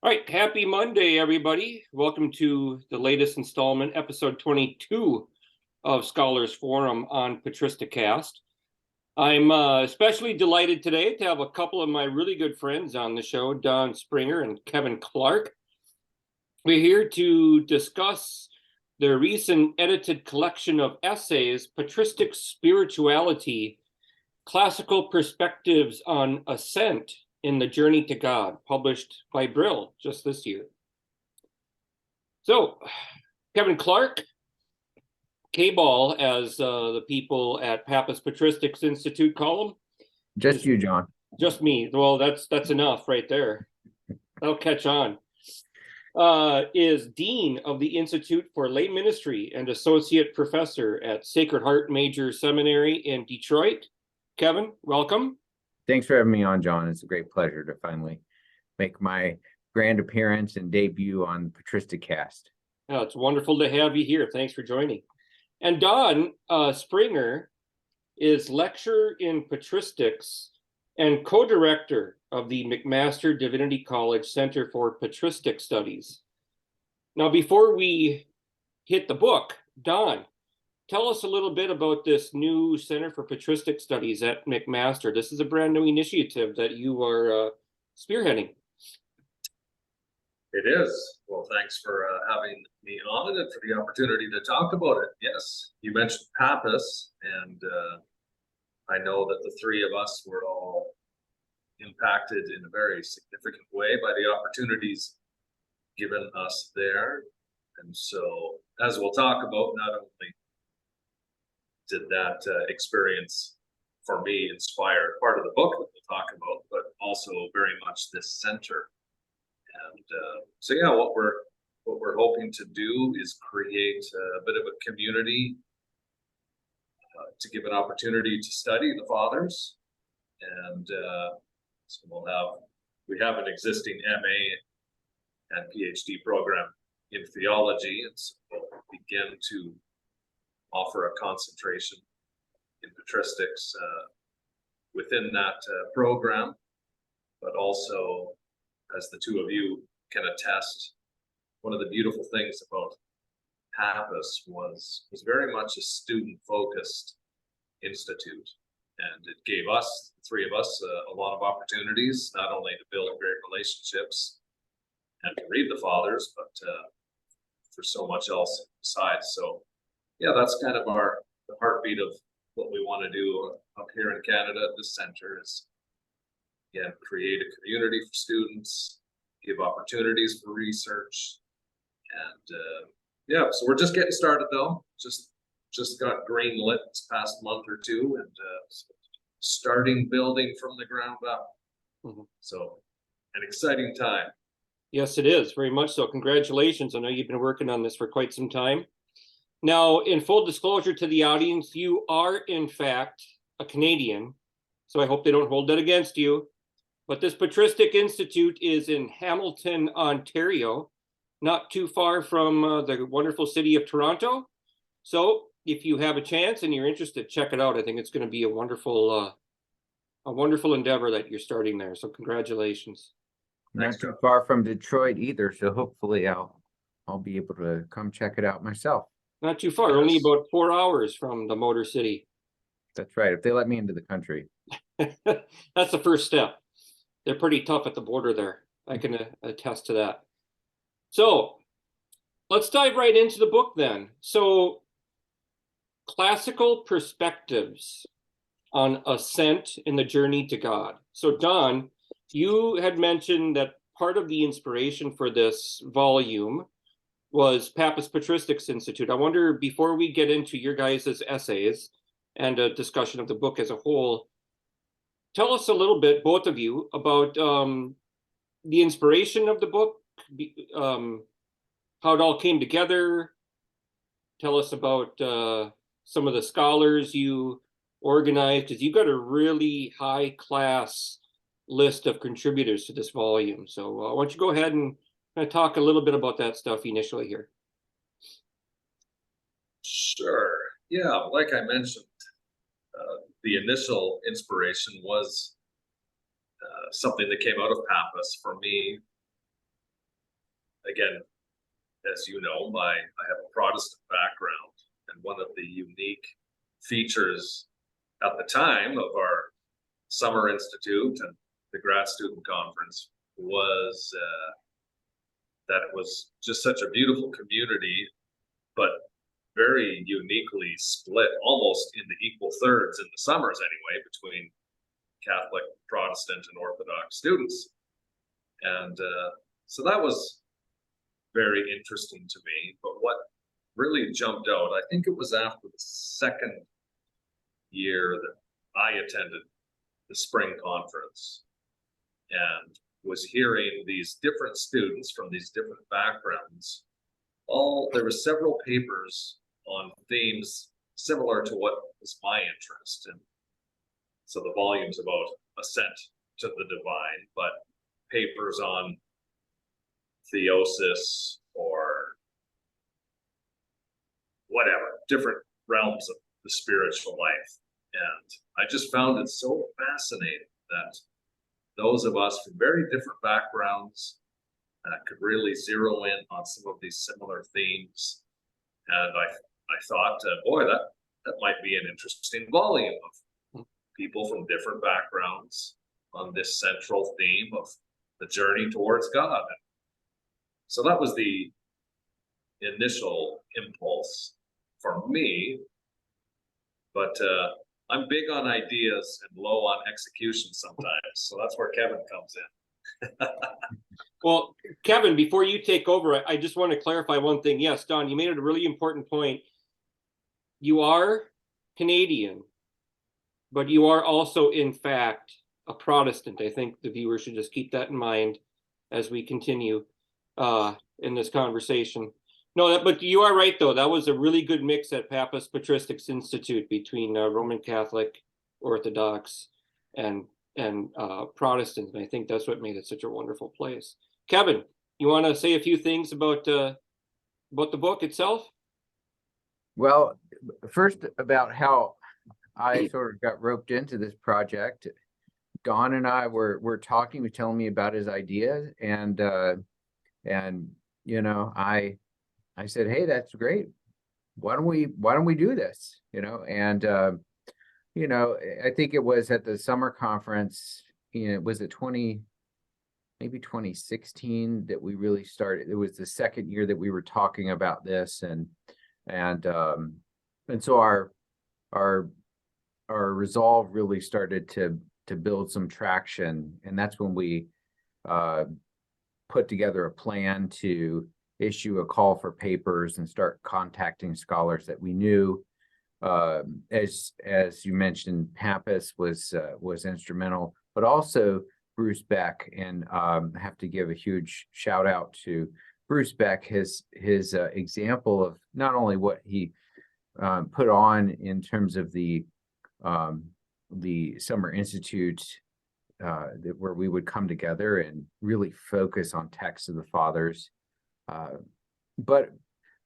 All right, happy Monday, everybody. Welcome to the latest installment, episode 22 of Scholars Forum on Patristic Cast. I'm especially delighted today to have a couple of my really good friends on the show, Don Springer and Kevin Clarke. We're here to discuss their recent edited collection of essays, Patristic Spirituality, Classical Perspectives on Ascent in the Journey to God, published by Brill just this year. So, Kevin Clarke, K-Ball, as the people at Papist Patristics Institute call him. Just you, John. Just me. Well, that's enough right there. That'll catch on. Is Dean of the Institute for Lay Ministry and Associate Professor at Sacred Heart Major Seminary in Detroit. Kevin, welcome. Thanks for having me on, John. It's a great pleasure to finally make my grand appearance and debut on the Patristic Cast. Oh, it's wonderful to have you here. Thanks for joining. And Don Springer is lecturer in patristics and co-director of the McMaster Divinity College Center for Patristic Studies. Now, before we hit the book, Don, tell us a little bit about this new Center for Patristic Studies at McMaster. This is a brand new initiative that you are spearheading. It is. Well, thanks for having me on and for the opportunity to talk about it. Yes, you mentioned Papist, and I know that the three of us were all impacted in a very significant way by the opportunities given us there. And so, as we'll talk about, not only did that experience for me inspire part of the book that we'll talk about, but also very much this center. And so yeah, what we're hoping to do is create a bit of a community to give an opportunity to study the fathers. And so we have an existing MA and PhD program in theology, and so we'll begin to offer a concentration in patristics within that program, but also, as the two of you can attest, one of the beautiful things about Papist was very much a student-focused institute, and it gave us, the three of us, a lot of opportunities, not only to build great relationships and to read the fathers, but for so much else besides. So yeah, that's kind of the heartbeat of what we want to do up here in Canada at this center is, again, create a community for students, give opportunities for research, and yeah, so we're just getting started though. Just got green lit this past month or two, and starting building from the ground up. Mm-hmm. So an exciting time. Yes, it is, very much so. Congratulations. I know you've been working on this for quite some time. Now, in full disclosure to the audience, you are, in fact, a Canadian, so I hope they don't hold that against you. But this Patristic Institute is in Hamilton, Ontario, not too far from the wonderful city of Toronto. So if you have a chance and you're interested, check it out. I think it's going to be a wonderful endeavor that you're starting there. So congratulations. Not too far from Detroit either, so hopefully I'll be able to come check it out myself. Not too far, only about 4 hours from the Motor City. That's right, if they let me into the country. That's the first step. They're pretty tough at the border there. I can attest to that. So let's dive right into the book then. So, Classical Perspectives on Ascent in the Journey to God. So Don, you had mentioned that part of the inspiration for this volume was Papist Patristics Institute. I wonder, before we get into your guys' essays and a discussion of the book as a whole, tell us a little bit, both of you, about the inspiration of the book, how it all came together. Tell us about some of the scholars you organized, because you've got a really high-class list of contributors to this volume. So why don't you go ahead and talk a little bit about that stuff initially here. Sure. Yeah, like I mentioned, the initial inspiration was something that came out of Papist for me. again, as you know, I have a Protestant background, and one of the unique features at the time of our summer institute and the grad student conference was that it was just such a beautiful community, but very uniquely split, almost into equal thirds in the summers anyway, between Catholic, Protestant, and Orthodox students. And so that was very interesting to me. But what really jumped out, I think it was after the second year that I attended the spring conference and was hearing these different students from these different backgrounds. There were several papers on themes similar to what was my interest. And so the volumes about Ascent to the Divine, but papers on theosis or whatever, different realms of the spiritual life. And I just found it so fascinating that those of us from very different backgrounds could really zero in on some of these similar themes. And I thought, boy, that might be an interesting volume of people from different backgrounds on this central theme of the journey towards God. So that was the initial impulse for me. But I'm big on ideas and low on execution sometimes. So that's where Kevin comes in. Well, Kevin, before you take over, I just want to clarify one thing. Yes, Don, you made a really important point. You are Canadian, but you are also, in fact, a Protestant. I think the viewers should just keep that in mind as we continue in this conversation. No, but you are right, though. That was a really good mix at Papist Patristic Institute between Roman Catholic, Orthodox, and Protestant. And I think that's what made it such a wonderful place. Kevin, you want to say a few things about the book itself? Well, first about how I sort of got roped into this project. Don and I were talking, he was telling me about his ideas, and you know, I said, hey, that's great. Why don't we do this? You know, and you know, I think it was at the summer conference, you know, was it maybe 2016 that we really started. It was the second year that we were talking about this, and so our resolve really started to build some traction, and that's when we put together a plan to issue a call for papers and start contacting scholars that we knew. As you mentioned, Pappas was instrumental, but also Bruce Beck, and I have to give a huge shout out to Bruce Beck, his example of not only what he put on in terms of the Summer Institute, where we would come together and really focus on texts of the fathers, but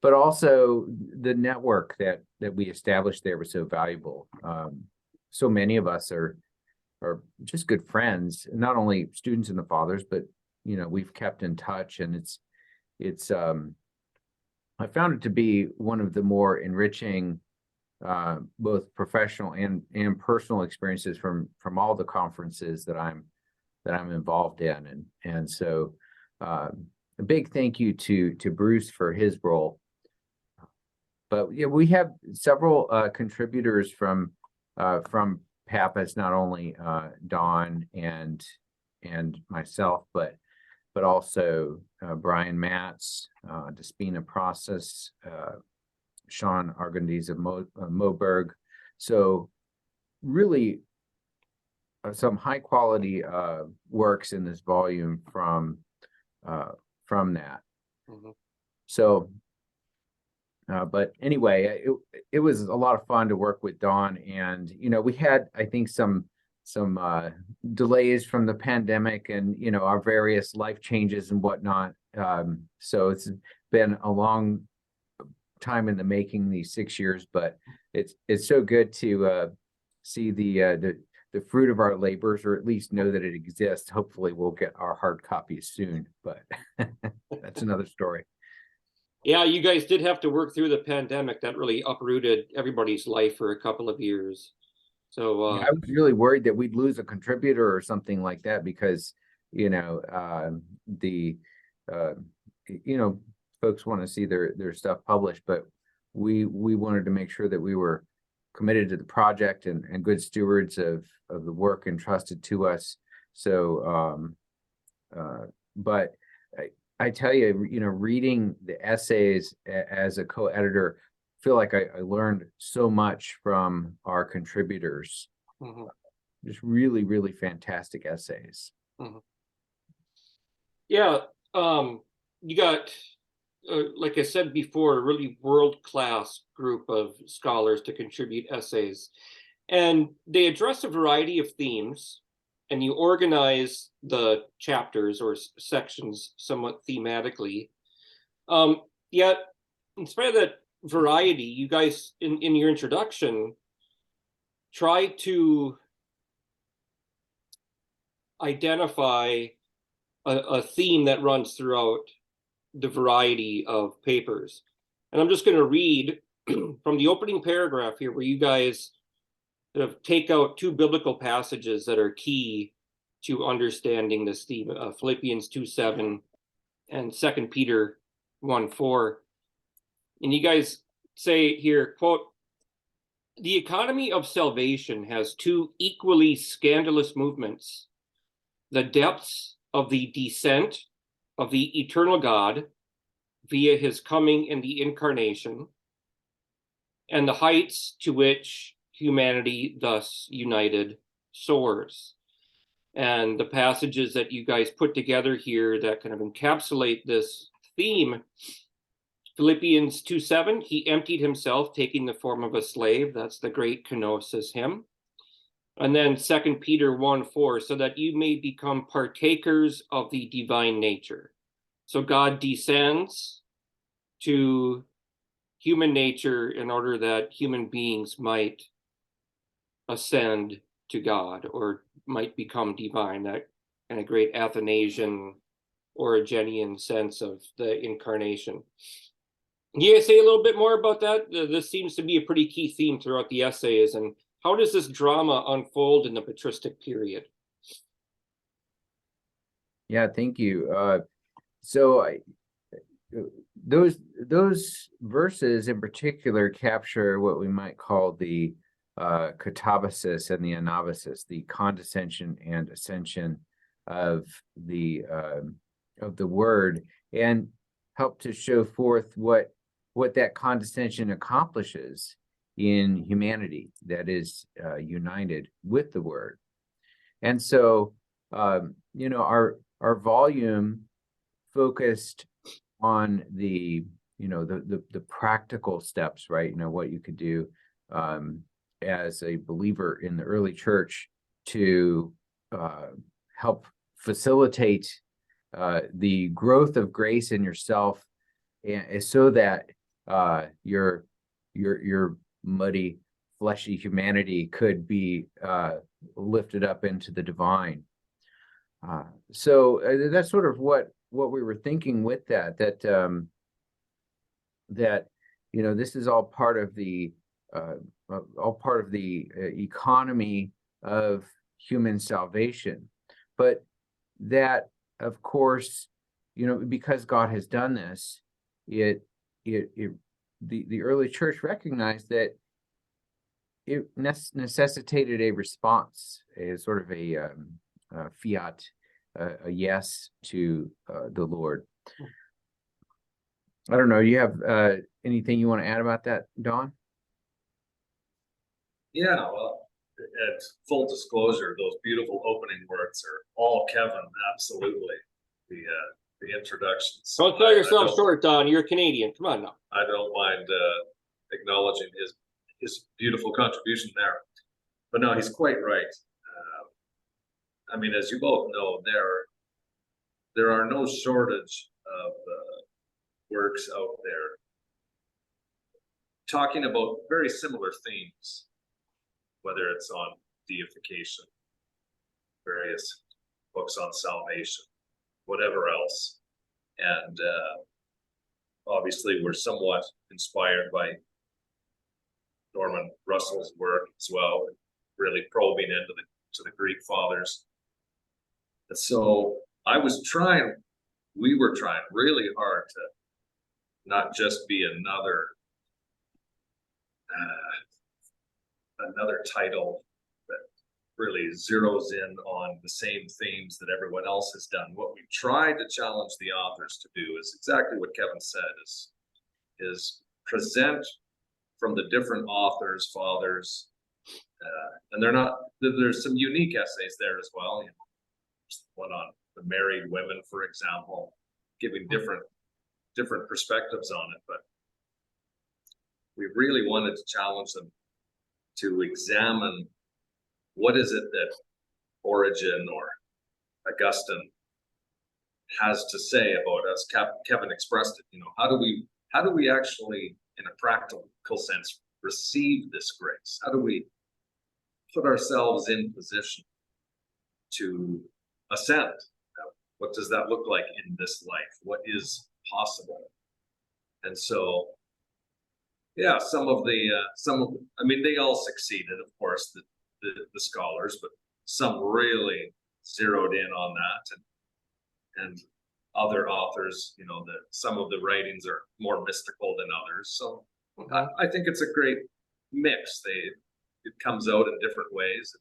also the network that we established there was so valuable. So many of us are just good friends, not only students in the fathers, but you know, we've kept in touch, and it's I found it to be one of the more enriching both professional and personal experiences from all the conferences that I'm involved in, and so a big thank you to Bruce for his role. But yeah, we have several contributors from Pappas, not only Don and myself, but also Brian Matz, Despina Process, Sean Argandis of Moberg. So really some high quality works in this volume from that. Mm-hmm. So but anyway, it was a lot of fun to work with Don, and you know, we had, I think, some delays from the pandemic and, you know, our various life changes and whatnot. So it's been a long time in the making, these 6 years, but it's so good to see the fruit of our labors, or at least know that it exists. Hopefully we'll get our hard copies soon, but That's another story. Yeah, you guys did have to work through the pandemic. That really uprooted everybody's life for a couple of years. So Yeah, I was really worried that we'd lose a contributor or something like that because, you know, the, uh, you know, folks want to see their stuff published, but we wanted to make sure that we were committed to the project and good stewards of the work entrusted to us. So, but I tell you, you know, reading the essays as a co-editor, feel like I learned so much from our contributors. mhm, Just really, really fantastic essays. mhm. Yeah, you got, like I said before, a really world-class group of scholars to contribute essays. And they address a variety of themes, and you organize the chapters or sections somewhat thematically. Yet, in spite of that variety, you guys, in your introduction, try to identify a theme that runs throughout the variety of papers. And I'm just going to read from the opening paragraph here, where you guys sort of take out two biblical passages that are key to understanding this theme, Philippians 2:7 and 2 Peter 1:4. And you guys say here, quote, "The economy of salvation has two equally scandalous movements: the depths of the descent of the eternal God via his coming in the incarnation, and the heights to which humanity thus united soars." And the passages that you guys put together here that kind of encapsulate this theme: Philippians 2:7, he emptied himself, taking the form of a slave. That's the great kenosis hymn. And then 2 Peter 1:4, so that you may become partakers of the divine nature. So God descends to human nature in order that human beings might ascend to God, or might become divine, that kind of great Athanasian Origenian sense of the incarnation. Can you guys say a little bit more about that? This seems to be a pretty key theme throughout the essays. And how does this drama unfold in the patristic period? Yeah, thank you. So those verses in particular capture what we might call the katabasis and the anabasis, the condescension and ascension of the word, and help to show forth what that condescension accomplishes in humanity that is united with the word. And so, you know, our volume focused on the, you know, the practical steps, right? You know, what you could do as a believer in the early church to help facilitate the growth of grace in yourself, and so that your muddy, fleshy humanity could be lifted up into the divine. So that's sort of what we were thinking with that you know, this is all part of the economy of human salvation, but that, of course, you know, because God has done this, the early church recognized that it necessitated a response, a sort of a fiat, a yes to the Lord. I don't know. You have anything you want to add about that, Don? Yeah, well, at full disclosure, those beautiful opening words are all Kevin, absolutely. The introductions. Don't sell yourself short, Don. You're a Canadian. Come on now. I don't mind acknowledging his beautiful contribution there. But no, he's quite right. I mean, as you both know, there are no shortage of works out there talking about very similar themes, whether it's on deification, various books on salvation, whatever else. And obviously we're somewhat inspired by Norman Russell's work as well, really probing into the Greek fathers. And so we were trying really hard to not just be another title that really zeroes in on the same themes that everyone else has done. What we tried to challenge the authors to do is exactly what Kevin said, is present from the different authors, fathers, and there's some unique essays there as well. You know, there's one on the married women, for example, giving different perspectives on it. But we really wanted to challenge them to examine what is it that Origen or Augustine has to say about us. Kevin expressed it. You know, how do we actually, in a practical sense, receive this grace? How do we put ourselves in position to ascend? What does that look like in this life? What is possible? And so, yeah, I mean, they all succeeded, of course, the scholars, but some really zeroed in on that, and other authors, you know, that some of the writings are more mystical than others. So I think it's a great mix. It comes out in different ways.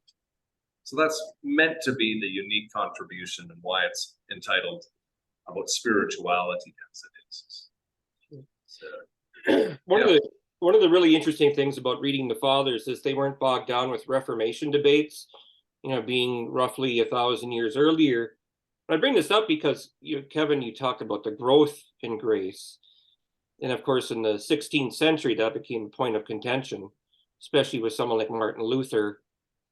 So that's meant to be the unique contribution, and why it's entitled About Spirituality as it is. So, one of the really interesting things about reading the fathers is they weren't bogged down with Reformation debates, you know, being roughly 1,000 years earlier. I bring this up because, Kevin, you talked about the growth in grace. And of course, in the 16th century, that became a point of contention, especially with someone like Martin Luther,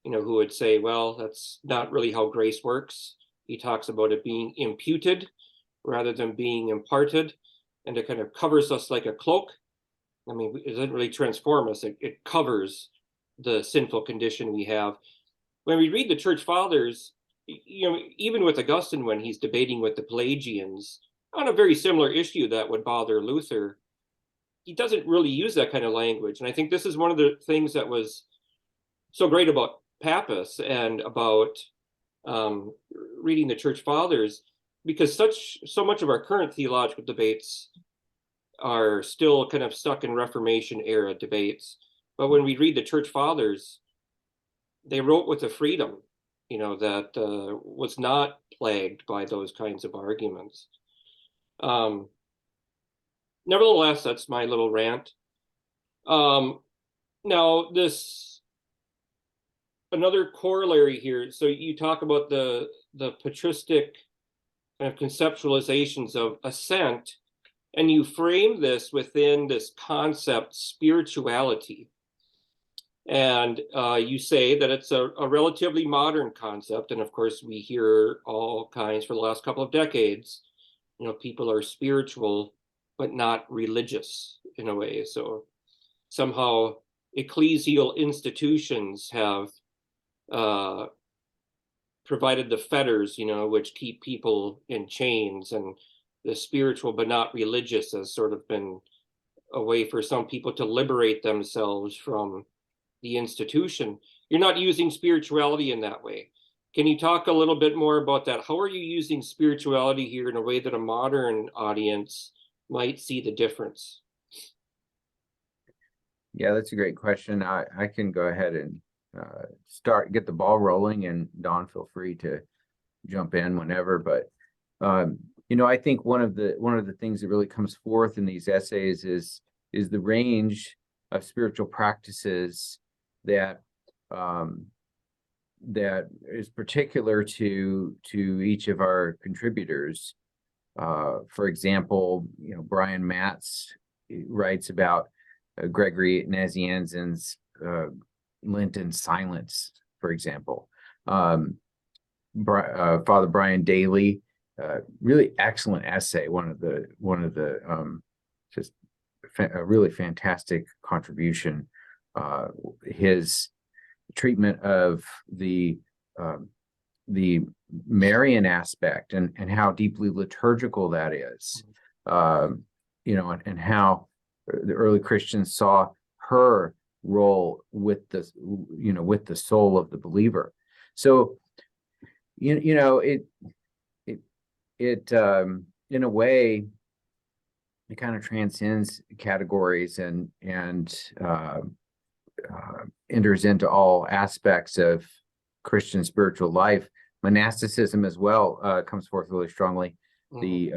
you know, who would say, well, that's not really how grace works. He talks about it being imputed rather than being imparted, and it kind of covers us like a cloak. I mean, it doesn't really transform us. It covers the sinful condition we have. When we read the church fathers, you know, even with Augustine, when he's debating with the Pelagians on a very similar issue that would bother Luther, he doesn't really use that kind of language. And I think this is one of the things that was so great about Pappus and about reading the church fathers, because so much of our current theological debates are still kind of stuck in Reformation era debates. But when we read the church fathers, they wrote with a freedom, you know, that was not plagued by those kinds of arguments. Nevertheless, that's my little rant. Now, another corollary here. So you talk about the patristic kind of conceptualizations of ascent, and you frame this within this concept, spirituality. And you say that it's a relatively modern concept. And of course, we hear all kinds for the last couple of decades, you know, people are spiritual, but not religious in a way. So somehow ecclesial institutions have provided the fetters, you know, which keep people in chains, and the spiritual but not religious has sort of been a way for some people to liberate themselves from the institution. You're not using spirituality in that way. Can you talk a little bit more about that? How are you using spirituality here in a way that a modern audience might see the difference? Yeah, that's a great question. I can go ahead and get the ball rolling, and Don, feel free to jump in whenever. But you know, I think one of the things that really comes forth in these essays is the range of spiritual practices that is particular to each of our contributors. For example, you know, Brian Matz writes about Gregory Nazianzen's Lenten silence, for example. Father Brian Daly, really excellent essay. One of the just a really fantastic contribution. His treatment of the the Marian aspect and how deeply liturgical that is, and how the early Christians saw her role with the soul of the believer. So, it in a way, it kind of transcends categories and enters into all aspects of Christian spiritual life. Monasticism as well comes forth really strongly. The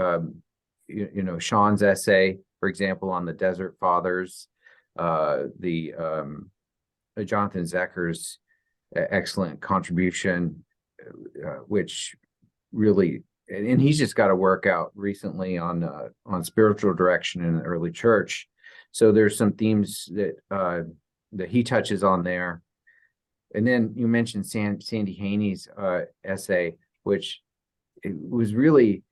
Sean's essay, for example, on the Desert Fathers, the Jonathan Zecker's excellent contribution, which really, and he's just got a workout recently on spiritual direction in the early church. So there's some themes that he touches on there. And then you mentioned Sandy Haney's essay, which it was really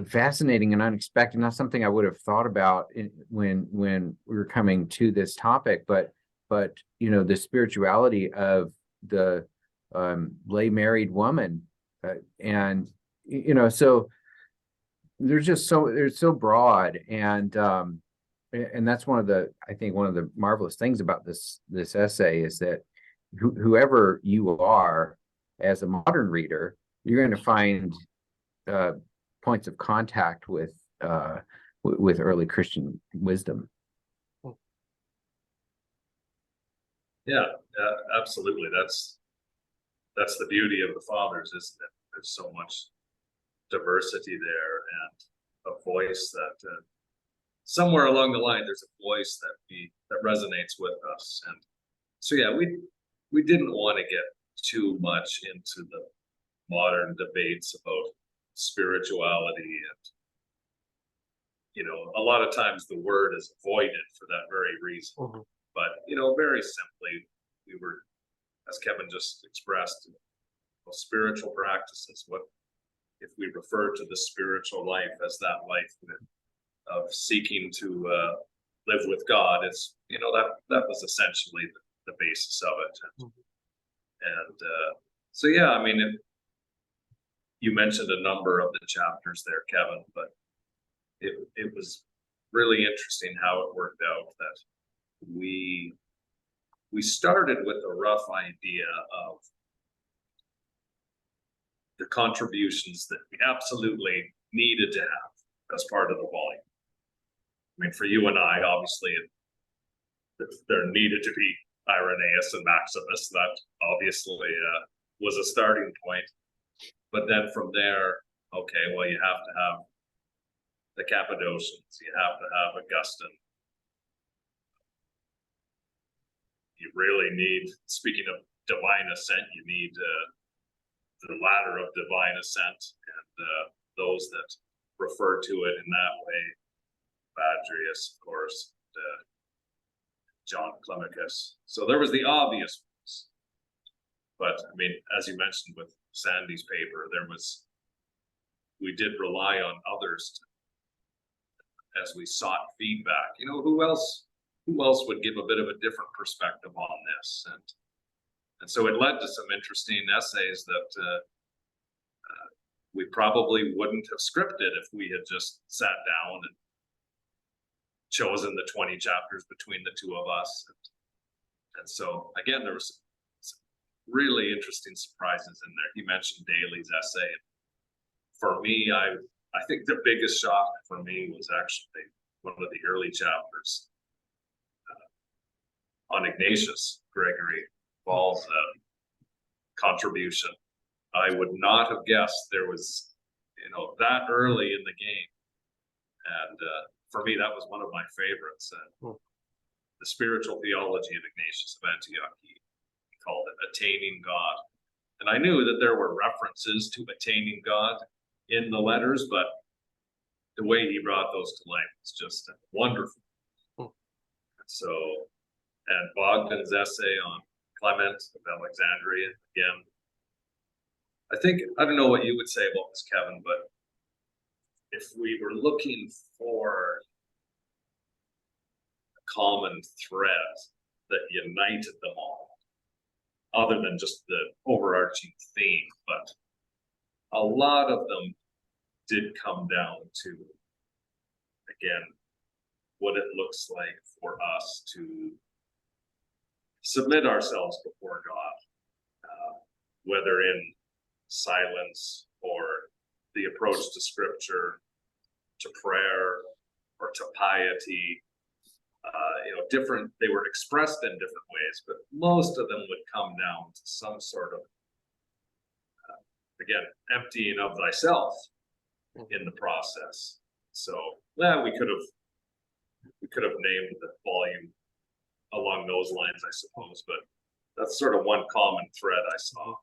fascinating and unexpected, not something I would have thought about when we were coming to this topic, but the spirituality of the lay married woman, and so they're so broad, and that's I think one of the marvelous things about this essay is that whoever you are as a modern reader, you're going to find points of contact with early Christian wisdom. Yeah, absolutely. That's the beauty of the fathers, isn't it? There's so much diversity there, and a voice that somewhere along the line, there's a voice that resonates with us. And so, yeah, we didn't want to get too much into the modern debates about spirituality, and a lot of times the word is avoided for that very reason. But very simply, we were, as Kevin just expressed, spiritual practices. What if we refer to the spiritual life as that life of seeking to live with God? It's that was essentially the basis of it. And so, yeah, I mean, you mentioned a number of the chapters there, Kevin, but it was really interesting how it worked out that we started with a rough idea of the contributions that we absolutely needed to have as part of the volume. I mean, for you and I, obviously, there needed to be Irenaeus and Maximus. That obviously was a starting point. But then from there, okay, well, you have to have the Cappadocians, you have to have Augustine. You really need, speaking of divine ascent, you need the ladder of divine ascent, and those that refer to it in that way, Badrius, of course, John Climacus. So there was the obvious ones. But I mean, as you mentioned with Sandy's paper, we did rely on others as we sought feedback. Who else would give a bit of a different perspective on this? And so it led to some interesting essays that we probably wouldn't have scripted if we had just sat down and chosen the 20 chapters between the two of us. And so, again, there was some really interesting surprises in there. He mentioned Daly's essay. For me, I think the biggest shock for me was actually one of the early chapters on Ignatius Gregory Ball's contribution. I would not have guessed there was, that early in the game. And for me, that was one of my favorites. The spiritual theology of Ignatius of Antioch, he called it Attaining God. And I knew that there were references to attaining God in the letters, but the way he brought those to life was just wonderful. So, and Bogdan's essay on Clement of Alexandria, again, I don't know what you would say about this, Kevin, but if we were looking for a common thread that united them all, other than just the overarching theme, but a lot of them did come down to, again, what it looks like for us to submit ourselves before God, whether in silence or the approach to scripture, to prayer, or to piety. They were expressed in different ways, but most of them would come down to some sort of, again, emptying of thyself in the process. So, we could have named the volume along those lines, I suppose, but that's sort of one common thread I saw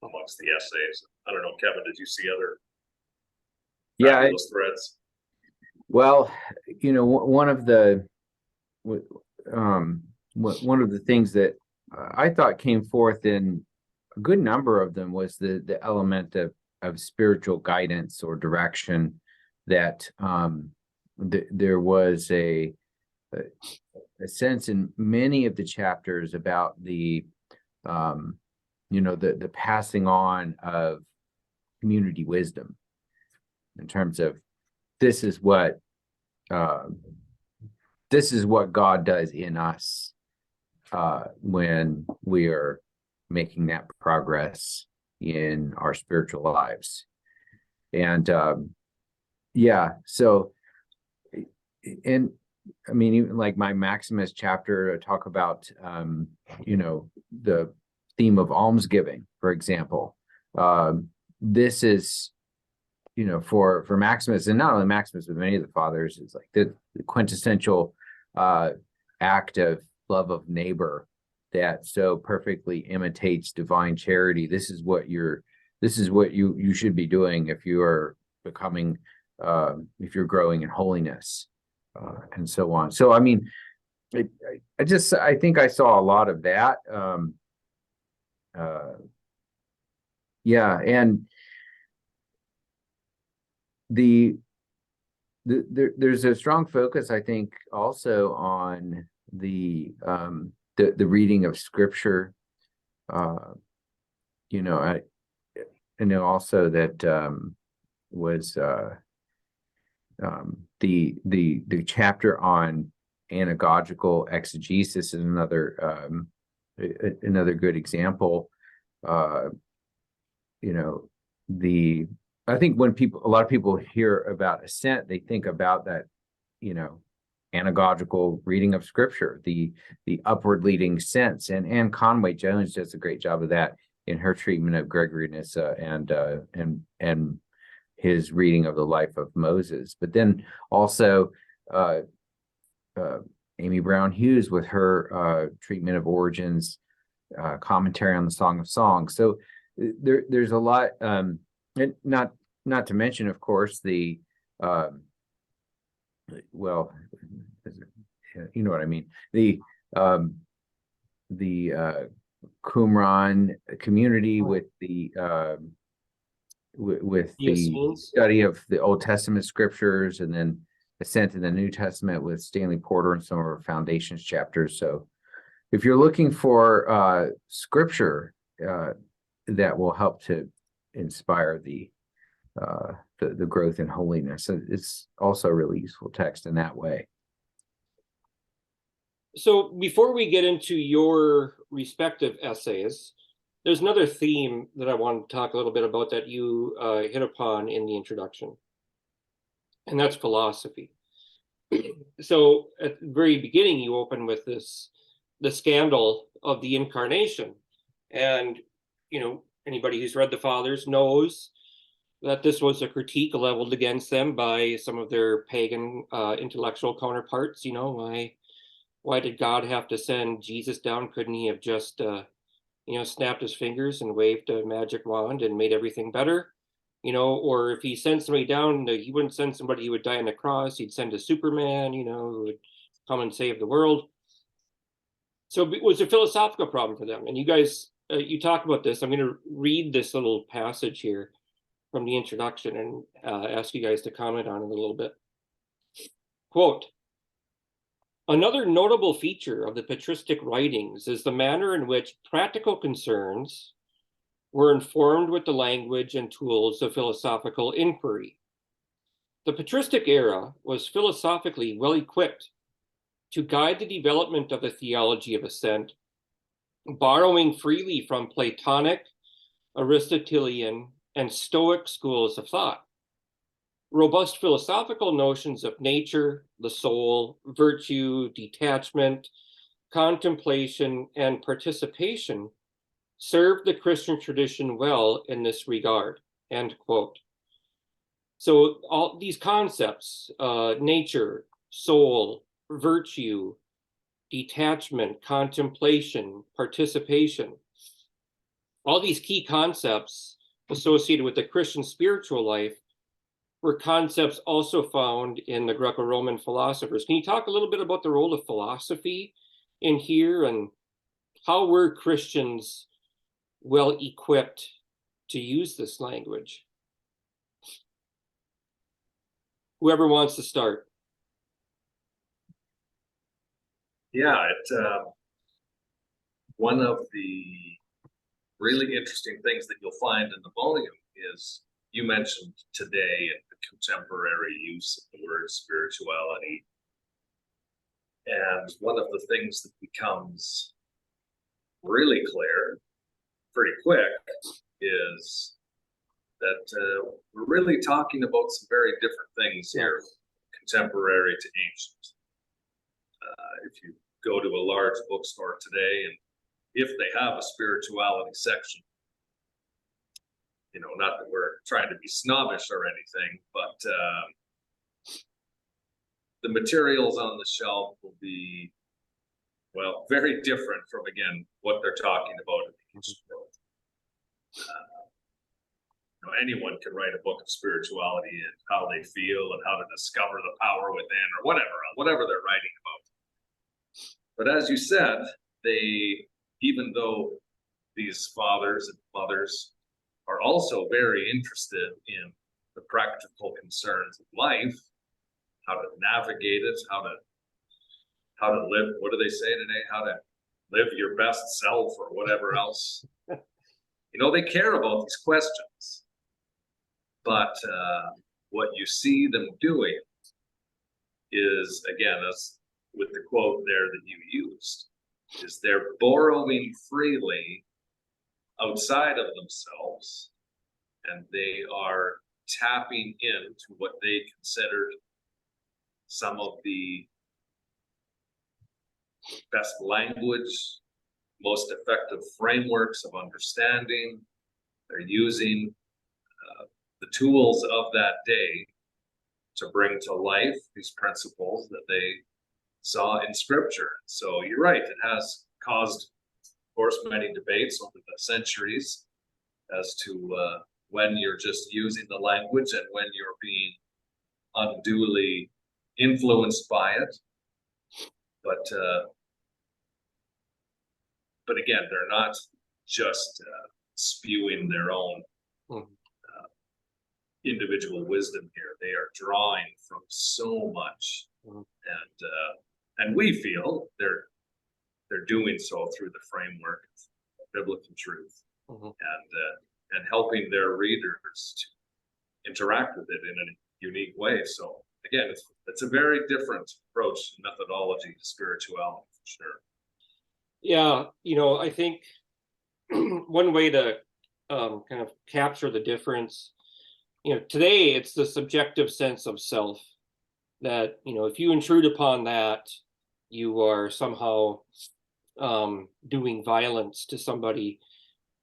amongst the essays. I don't know, Kevin, did you see other fabulous threads? Well, one of the things that I thought came forth in a good number of them was the element of spiritual guidance or direction, that there was a sense in many of the chapters about the passing on of community wisdom, in terms of this is what God does in us when we are making that progress in our spiritual lives. And so, and I mean, even like my Maximus chapter, I talk about the theme of almsgiving, for example. This is, for Maximus, and not only Maximus, but many of the fathers, is like the quintessential act of love of neighbor that so perfectly imitates divine charity. This is what you should be doing if you are becoming, if you're growing in holiness, and so on. So, I mean, I think I saw a lot of that. And there's a strong focus, I think, also on the reading of scripture. I know also that was the chapter on anagogical exegesis is another good example. I think when a lot of people hear about Ascent, they think about that, anagogical reading of scripture, the upward leading sense, and Anne Conway Jones does a great job of that in her treatment of Gregory Nyssa and his reading of the life of Moses. But then also Amy Brown Hughes with her treatment of Origen's commentary on the Song of Songs. So there's a lot, and not to mention, of course, the well, you know what I mean, the Qumran community with the study of the Old Testament scriptures, and then Ascent in the New Testament with Stanley Porter and some of our Foundations chapters. So if you're looking for scripture that will help to inspire the growth in holiness, it's also a really useful text in that way. So before we get into your respective essays, there's another theme that I want to talk a little bit about that you hit upon in the introduction, and that's philosophy. So at the very beginning, you open with the scandal of the incarnation, and anybody who's read the Fathers knows that this was a critique leveled against them by some of their pagan intellectual counterparts. Why did God have to send Jesus down? Couldn't he have just snapped his fingers and waved a magic wand and made everything better? Or if he sent somebody down, he wouldn't send somebody who would die on the cross. He'd send a Superman, who would come and save the world. So it was a philosophical problem for them. And you guys, you talk about this. I'm going to read this little passage here from the introduction and ask you guys to comment on it a little bit. Quote, "Another notable feature of the patristic writings is the manner in which practical concerns were informed with the language and tools of philosophical inquiry. The patristic era was philosophically well equipped to guide the development of the theology of ascent, borrowing freely from Platonic, Aristotelian, and Stoic schools of thought. Robust philosophical notions of nature, the soul, virtue, detachment, contemplation, and participation served the Christian tradition well in this regard, end quote. So all these concepts, nature, soul, virtue, detachment, contemplation, participation, all these key concepts associated with the Christian spiritual life were concepts also found in the Greco-Roman philosophers. Can you talk a little bit about the role of philosophy in here, and how were Christians well equipped to use this language? Whoever wants to start. Yeah, one of the really interesting things that you'll find in the volume is, you mentioned today the contemporary use of the word spirituality. And one of the things that becomes really clear pretty quick is that we're really talking about some very different things here, contemporary to ancient. If you go to a large bookstore today, and if they have a spirituality section, you know, not that we're trying to be snobbish or anything, but the materials on the shelf will be, well, very different from, again, what they're talking about in the ancient world. You know, anyone can write a book of spirituality and how they feel and how to discover the power within, or whatever they're writing about. But as you said, even though these fathers and mothers are also very interested in the practical concerns of life, how to navigate it, how to live, what do they say today? How to live your best self, or whatever else. You know, they care about these questions. But what you see them doing is, again, as with the quote there that you used, is they're borrowing freely outside of themselves, and they are tapping into what they considered some of the best language, most effective frameworks of understanding. They're using the tools of that day to bring to life these principles that they saw in scripture. So you're right, it has caused, of course, many debates over the centuries as to when you're just using the language and when you're being unduly influenced by it. But again, they're not just spewing their own individual wisdom here. They are drawing from so much, and we feel they're doing so through the framework of biblical truth, and helping their readers to interact with it in a unique way. So again, it's a very different approach and methodology to spirituality, for sure. Yeah, you know, I think one way to kind of capture the difference, you know, today it's the subjective sense of self that, you know, if you intrude upon that, you are somehow doing violence to somebody.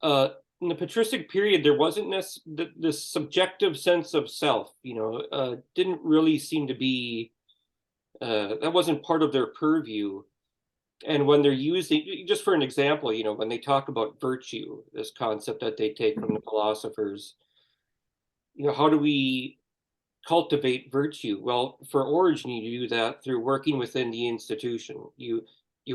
In the patristic period, there wasn't this subjective sense of self, you know, didn't really seem to be, that wasn't part of their purview. And when they're using, just for an example, you know, when they talk about virtue, this concept that they take from the philosophers, you know, how do we cultivate virtue? Well, for Origen, you do that through working within the institution. You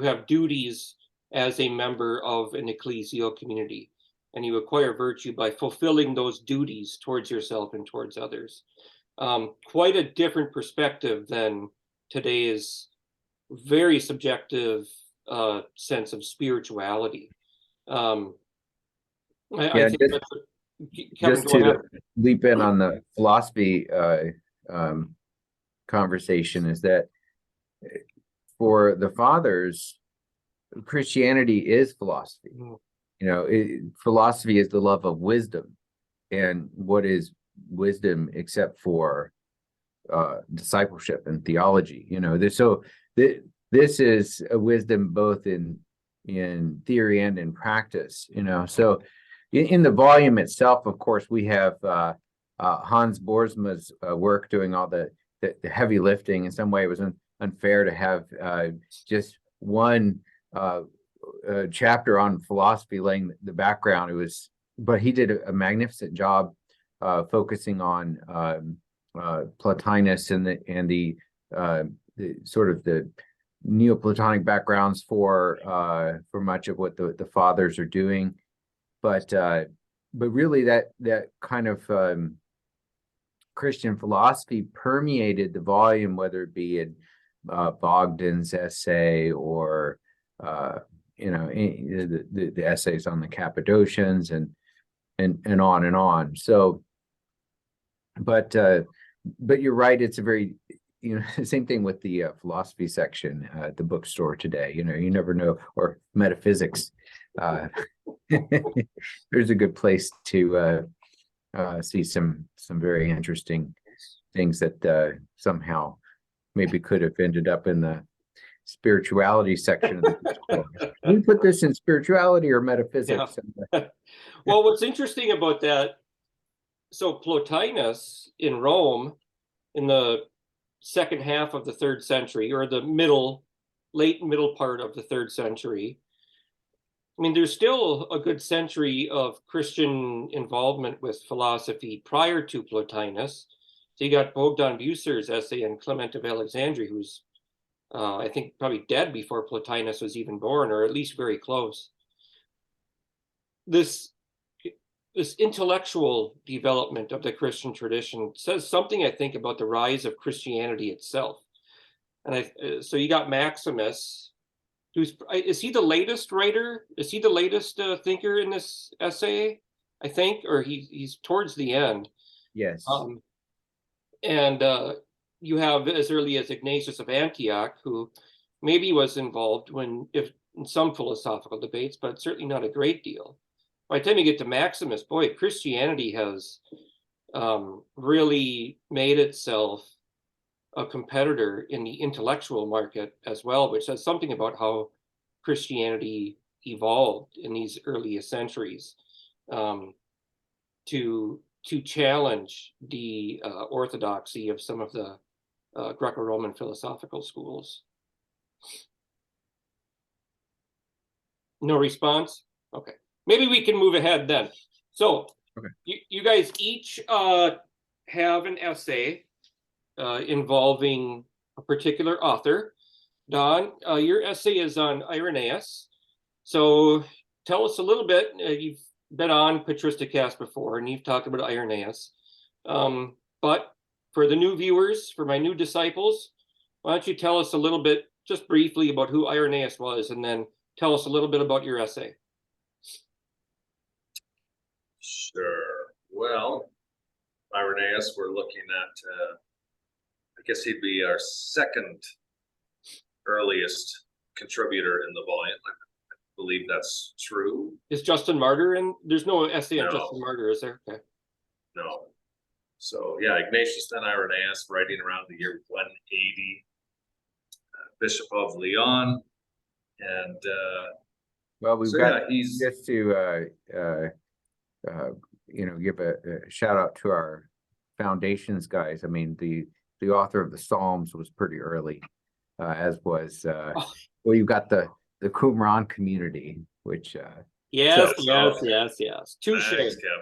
have duties as a member of an ecclesial community, and you acquire virtue by fulfilling those duties towards yourself and towards others. Quite a different perspective than today's very subjective sense of spirituality. I think just, that's Kevin, just go ahead. to leap in on the philosophy conversation, is that for the fathers, Christianity is philosophy. Philosophy is the love of wisdom, and what is wisdom except for discipleship and theology? This is a wisdom both in theory and in practice. So in the volume itself, of course, we have Hans Boersma's work doing all the heavy lifting. In some way, it was unfair to have just one chapter on philosophy laying the background. But he did a magnificent job focusing on Plotinus and the sort of the Neoplatonic backgrounds for much of what the fathers are doing, but really that kind of Christian philosophy permeated the volume, whether it be in Bogdan's essay or the essays on the Cappadocians and on and on. So, but you're right. It's a very, same thing with the philosophy section at the bookstore today. You never know, or metaphysics. There's a good place to see some very interesting things that somehow maybe could have ended up in the spirituality section of the bookstore. Can we put this in spirituality or metaphysics? Yeah. Well, what's interesting about that, so Plotinus in Rome in the second half of the 3rd century, or the late middle part of the 3rd century, I mean, there's still a good century of Christian involvement with philosophy prior to Plotinus. So you got Bogdan Bucer's essay in Clement of Alexandria, who's I think probably dead before Plotinus was even born, or at least very close. This intellectual development of the Christian tradition says something, I think, about the rise of Christianity itself. And so you got Maximus, is he the latest writer? Is he the latest thinker in this essay? I think, or he's towards the end. Yes. And you have as early as Ignatius of Antioch, who maybe was involved in some philosophical debates, but certainly not a great deal. By the time you get to Maximus, boy, Christianity has really made itself a competitor in the intellectual market as well, which says something about how Christianity evolved in these earliest centuries to challenge the orthodoxy of some of the Greco-Roman philosophical schools. No response? Okay. Maybe we can move ahead then. So okay. You guys each have an essay involving a particular author. Don, your essay is on Irenaeus. So tell us a little bit. You've been on Patristic Cast before, and you've talked about Irenaeus. But for the new viewers, for my new disciples, why don't you tell us a little bit, just briefly, about who Irenaeus was, and then tell us a little bit about your essay. Sure. Well, Irenaeus, we're looking at, I guess he'd be our second earliest contributor in the volume. I believe that's true. Is Justin Martyr in? There's no essay on Justin Martyr, is there? Okay. No. So yeah, Ignatius then Irenaeus, writing around the year 180, Bishop of Lyon, and well, we've got just to give a shout out to our foundations guys. I mean, the author of the Psalms was pretty early, as was well, you've got the Qumran community, which yes. Touche.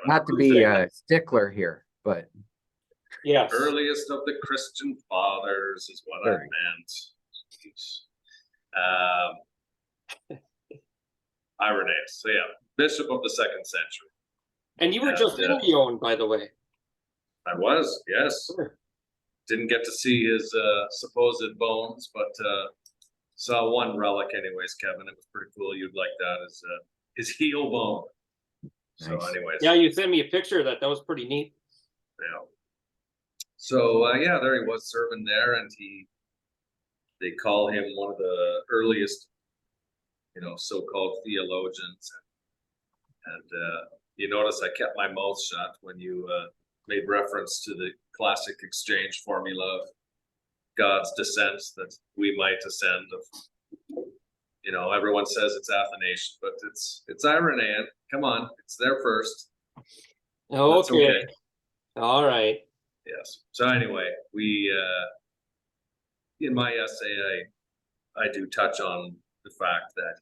Not to be a stickler here, but yes, earliest of the Christian fathers is what I meant. Irenaeus, so yeah, Bishop of the 2nd century. And you were just in Lyon, by the way. I was, yes. Sure. Didn't get to see his supposed bones, but saw one relic anyways, Kevin. It was pretty cool. You'd like that as his heel bone. So Nice. anyways. Yeah, you sent me a picture of that. That was pretty neat. Yeah. So yeah, there he was serving there, and they call him one of the earliest, so-called theologians. And you notice I kept my mouth shut when you made reference to the classic exchange formula of God's descent, that we might ascend. Everyone says it's Athanasian, but it's Irenaean. Come on, it's there first. That's Okay. okay. All right. Yes. So anyway, we in my essay, I do touch on the fact that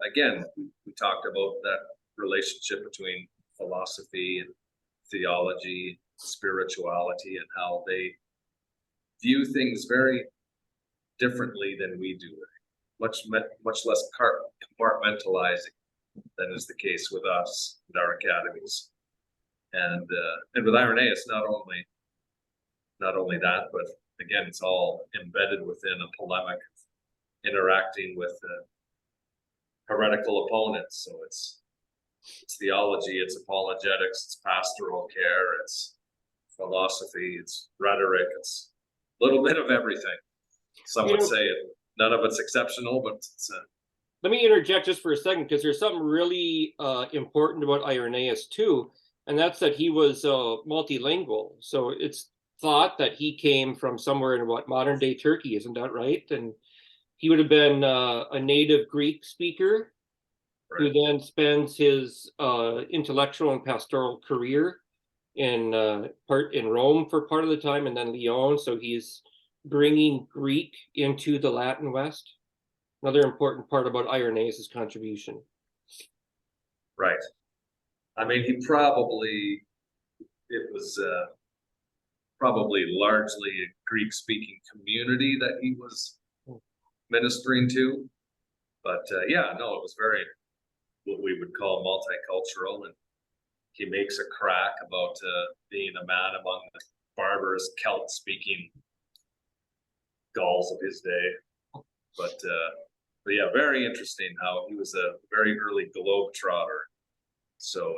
again, we talked about that relationship between philosophy and theology, spirituality, and how they view things very differently than we do, much less compartmentalizing than is the case with us and our academies. And with Irenaeus, not only that, but again, it's all embedded within a polemic of interacting with heretical opponents. So it's theology, it's apologetics, it's pastoral care, it's philosophy, it's rhetoric, it's a little bit of everything. Some would say none of it's exceptional, but it's let me interject just for a second, because there's something really important about Irenaeus too, and that's that he was multilingual. So it's thought that he came from somewhere in modern day Turkey, isn't that right? And he would have been a native Greek speaker, right. who then spends his intellectual and pastoral career in Rome for part of the time, and then Lyon. So he's bringing Greek into the Latin West. Another important part about Irenaeus' contribution. Right. I mean, it was probably largely a Greek-speaking community that he was ministering to. But it was very what we would call multicultural. And he makes a crack about being a man among the barbarous Celt-speaking Gauls of his day. But yeah, very interesting how he was a very early globetrotter. So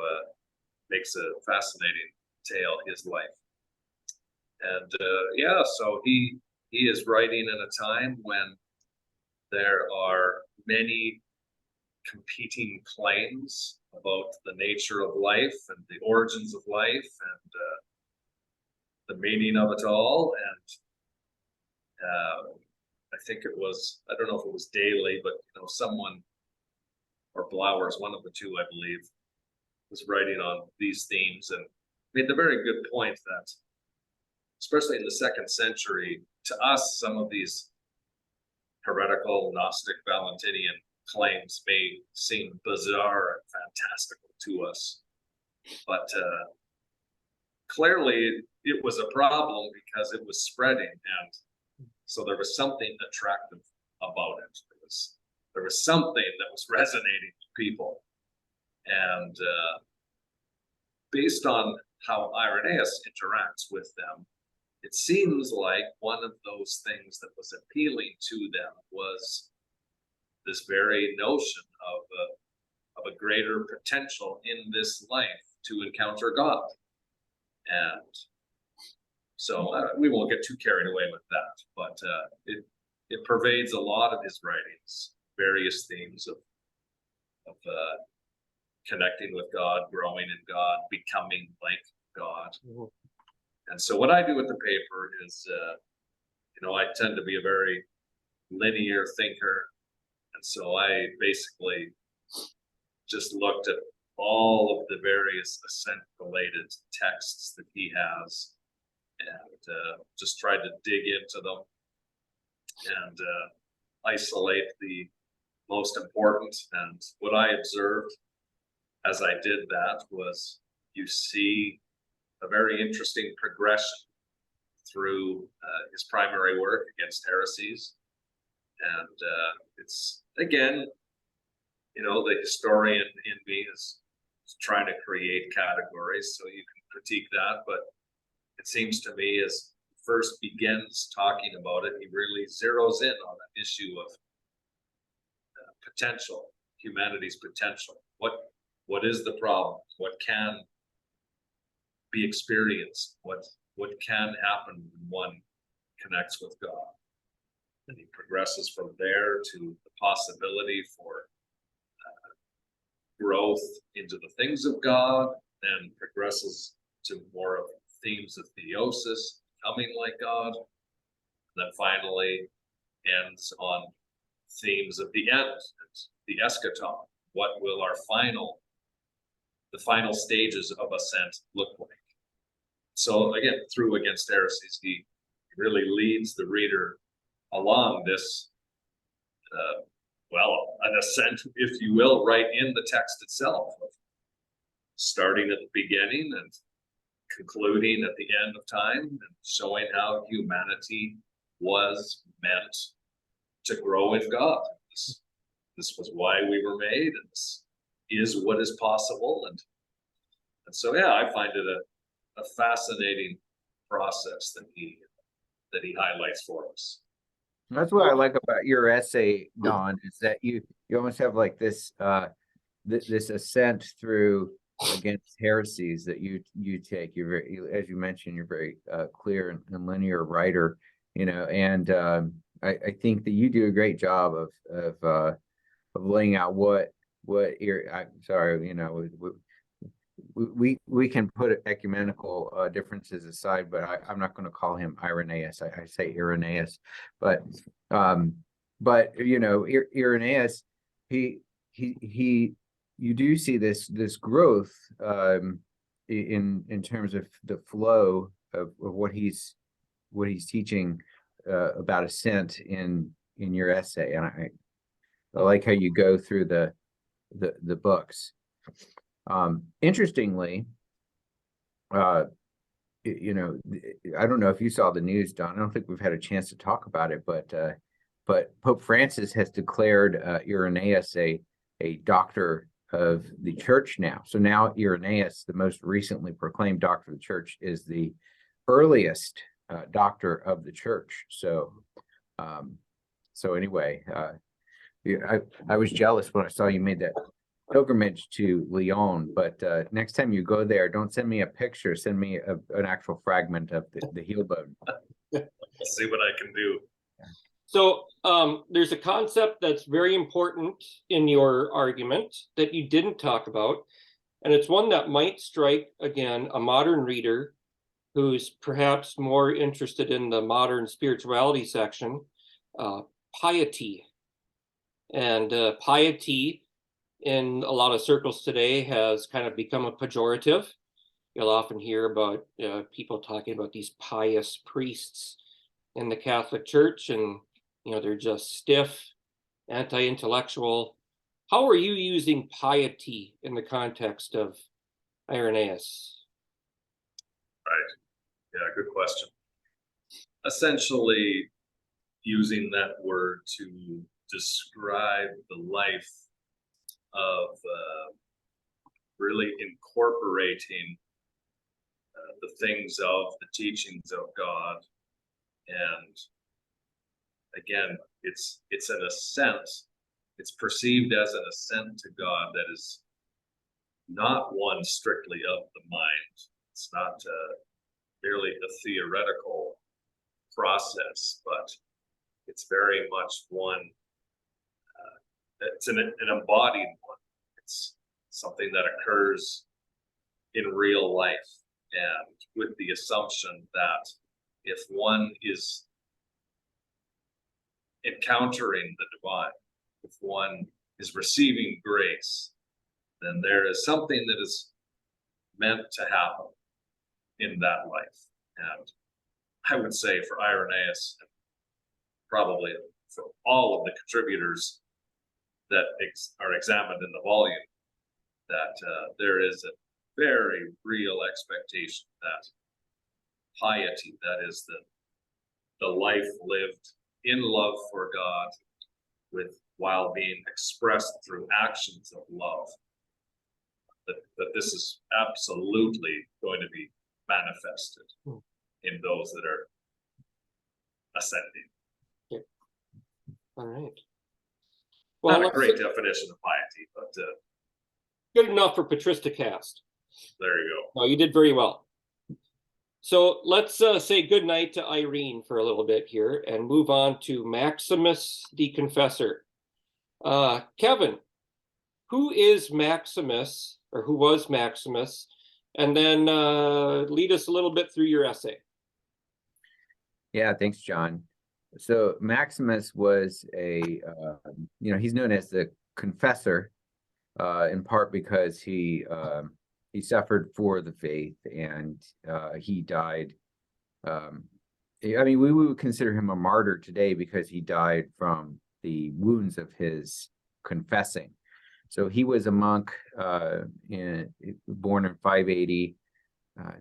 makes a fascinating tale, his life. And so he is writing in a time when there are many competing claims about the nature of life and the origins of life and the meaning of it all. And I think it was, I don't know if it was Daly, but someone, or Blowers, one of the two, I believe, was writing on these themes and made the very good point that, especially in the 2nd century, to us, some of these heretical Gnostic Valentinian claims may seem bizarre and fantastical to us, but clearly it was a problem because it was spreading, and so there was something attractive about it. There was something that was resonating with people, and based on how Irenaeus interacts with them, it seems like one of those things that was appealing to them was this very notion of a greater potential in this life to encounter God. And so we won't get too carried away with that, but it pervades a lot of his writings, various themes of connecting with God, growing in God, becoming like God. Mm-hmm. And so what I do with the paper is, I tend to be a very linear thinker. And so I basically just looked at all of the various Ascent-related texts that he has and just tried to dig into them and isolate the most important. And what I observed as I did that was you see a very interesting progression through his primary work against heresies. And it's, again, the historian in me is trying to create categories, so you can critique that, but it seems to me as he first begins talking about it, he really zeroes in on an issue of potential, humanity's potential. What is the problem? What can be experienced? What can happen when one connects with God? And he progresses from there to the possibility for growth into the things of God, then progresses to more of themes of theosis, becoming like God, and then finally ends on themes of the end, the eschaton. What will the final stages of ascent look like? So again, through Against Heresies, he really leads the reader along this, an ascent, if you will, right in the text itself, starting at the beginning and concluding at the end of time, and showing how humanity was meant to grow with God. This was why we were made, and this is what is possible. And so, yeah, I find it a fascinating process that he highlights for us. That's what I like about your essay, Don, is that you almost have like this this ascent through Against Heresies that you take. You're very, as you mentioned, you're very clear and linear writer, and I think that you do a great job of laying out what we can put ecumenical differences aside, but I'm not going to call him Irenaeus. I say Irenaeus, but Irenaeus, you do see this growth in terms of the flow of what he's teaching about ascent in your essay, and I like how you go through the books. Interestingly, I don't know if you saw the news, Don. I don't think we've had a chance to talk about it, but Pope Francis has declared Irenaeus a doctor of the church now. So now Irenaeus, the most recently proclaimed doctor of the church, is the earliest doctor of the church. So anyway, I was jealous when I saw you made that pilgrimage to Lyon, but next time you go there, don't send me a picture, send me an actual fragment of the heel bone. I'll see what I can do. So there's a concept that's very important in your argument that you didn't talk about, and it's one that might strike, again, a modern reader who's perhaps more interested in the modern spirituality section, piety. And piety in a lot of circles today has kind of become a pejorative. You'll often hear about people talking about these pious priests in the Catholic Church, and they're just stiff, anti-intellectual. How are you using piety in the context of Irenaeus? Right. Yeah, good question. Essentially, using that word to describe the life of really incorporating the things of the teachings of God. And again, it's an ascent. It's perceived as an ascent to God that is not one strictly of the mind. It's not merely a theoretical process, but it's very much one. It's an embodied one. It's something that occurs in real life, and with the assumption that if one is encountering the divine, if one is receiving grace, then there is something that is meant to happen in that life. And I would say for Irenaeus, and probably for all of the contributors that are examined in the volume, that there is a very real expectation that piety, that is the life lived in love for God, while being expressed through actions of love, that this is absolutely going to be manifested in those that are ascending. Yeah. All right. Well, not a great definition of piety, but good enough for Patristic cast. There you No, you did very well. So let's say good night to Irene for a little bit here and move on to Maximus the Confessor. Kevin, who is Maximus, or who was Maximus? And then lead us a little bit through your essay. Yeah, thanks, John. So Maximus was he's known as the Confessor, in part because he suffered for the faith, and he died. We would consider him a martyr today because he died from the wounds of his confessing. So he was a monk, born in 580,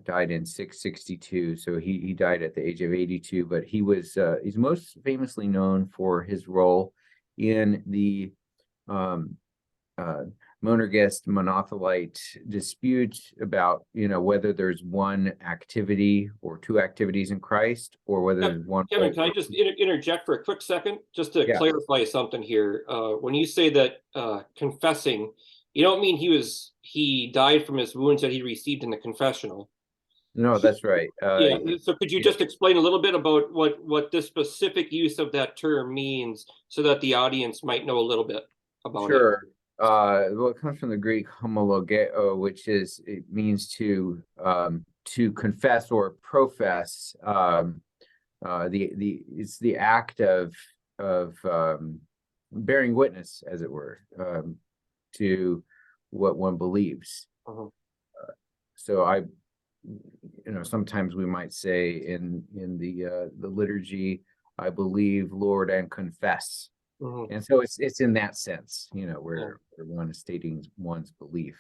died in 662. So he died at the age of 82. But he's most famously known for his role in the monergist monothelite dispute about whether there's one activity or two activities in Christ, or whether there's one. Kevin, can I just interject for a quick second, just to clarify something here? When you say that confessing, you don't mean he died from his wounds that he received in the confessional. No, that's right. So could you just explain a little bit about what this specific use of that term means, so that the audience might know a little bit about it? Sure. Well, it comes from the Greek homologeo, which means to confess or profess. It's the act of bearing witness, as it were, to what one believes. So sometimes we might say in the liturgy, I believe, Lord, and confess. And so it's in that sense, where one is stating one's belief.